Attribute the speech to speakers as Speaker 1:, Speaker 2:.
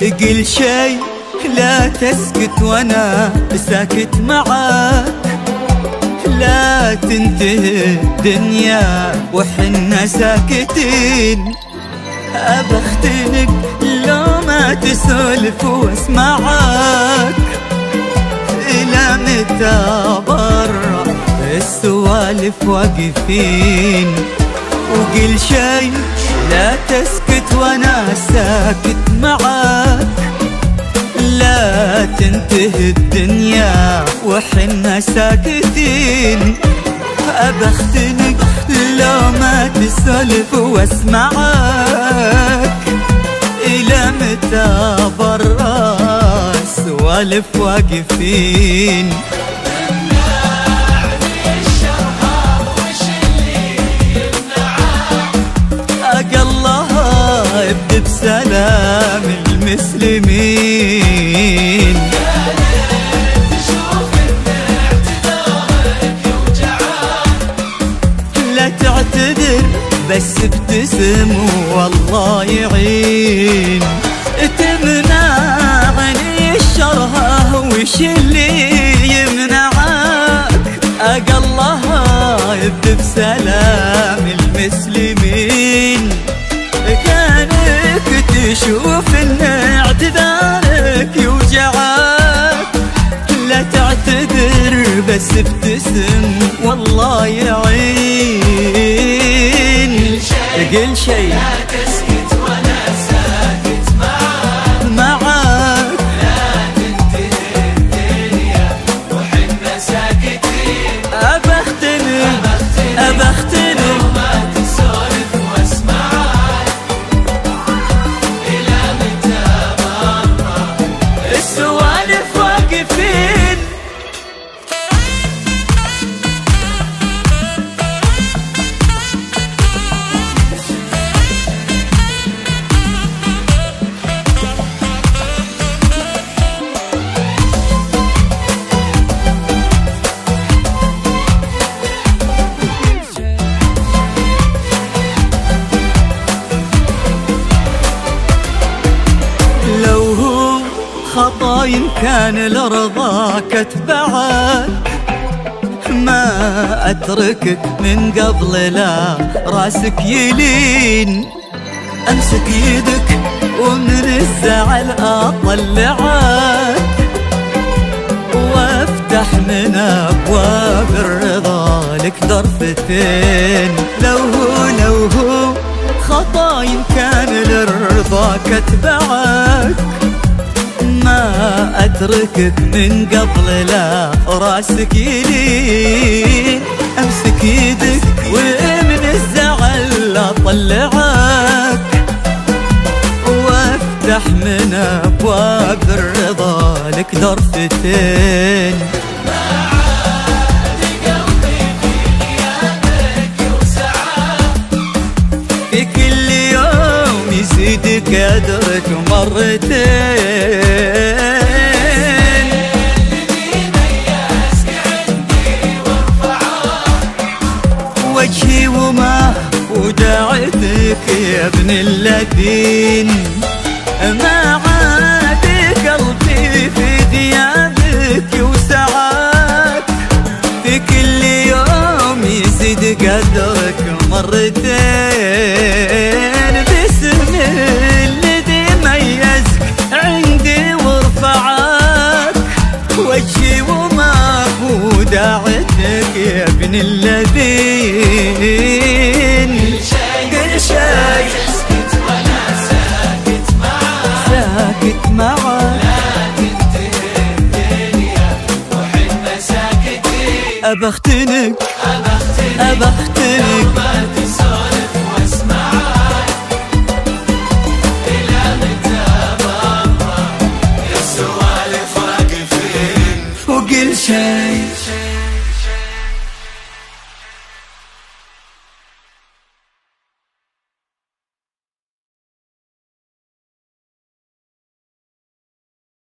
Speaker 1: قل شي لا تسكت وانا ساكت معاك، لا تنتهي الدنيا وحنا ساكتين. ابى اختنق لو ما تسولف واسمعك، الى متى برا السوالف واقفين. وقل شي لا تسكت وانا ساكت معاك، لا تنتهي الدنيا وحنا ساكتين. ابى اختنق لو ما تسولف واسمعك، الى متى برا السوالف واقفين. ابدأ بسلام المسلمين.
Speaker 2: تشوف ان اعتذارك يوجعك،
Speaker 1: لا تعتذر بس ابتسم والله يعين. تمنعني الشرها وش اللي يمنعك؟ الله ابدأ بسلام المسلمين. كانك تشوف ان اعتذارك يوجعك، لا تعتذر بس ابتسم والله يعين. قل شي
Speaker 2: لا تسكت وانا ساكت
Speaker 1: معاك،
Speaker 2: لا تنتهي الدنيا وحنا ساكتين.
Speaker 1: ابى اختنق ابى اختنق
Speaker 2: ما تسولف واسمعك، الى متى برا
Speaker 1: السوالف واقفين. خطا إن كان الرضا كتبعك، ما أتركك من قبل لا راسك يلين. أمسك يدك ومن الزعل أطلعك، وافتح من أبواب الرضا لك ضرفتين. لو هو خطا إن كان الرضا كتبعك، ما أتركك من قبل لا راسك يلين. أمسك يدك ومن الزعل أطلعك، وافتح من أبواب الرضا لك ضرفتين. في كل يوم يزيد قدرك مرتين. وجهي وما وداعتك يا ابن الذين، ما عاد قلبي في ذيابك يوسعك. في كل يوم يزيد قدرك مرتين. باسم الذي ميزك عندي ورفعك، وجهي وما وداعتك يا ابن الذين. كل شي
Speaker 2: تسكت وانا ساكت معاك،
Speaker 1: ساكت معاك،
Speaker 2: لا تنتهي الدنيا وحنا ساكتين.
Speaker 1: أبى اختنق أبى اختنق
Speaker 2: ما تسولف واسمعك، الى متى برا السوالف واقفين.
Speaker 1: وقل شي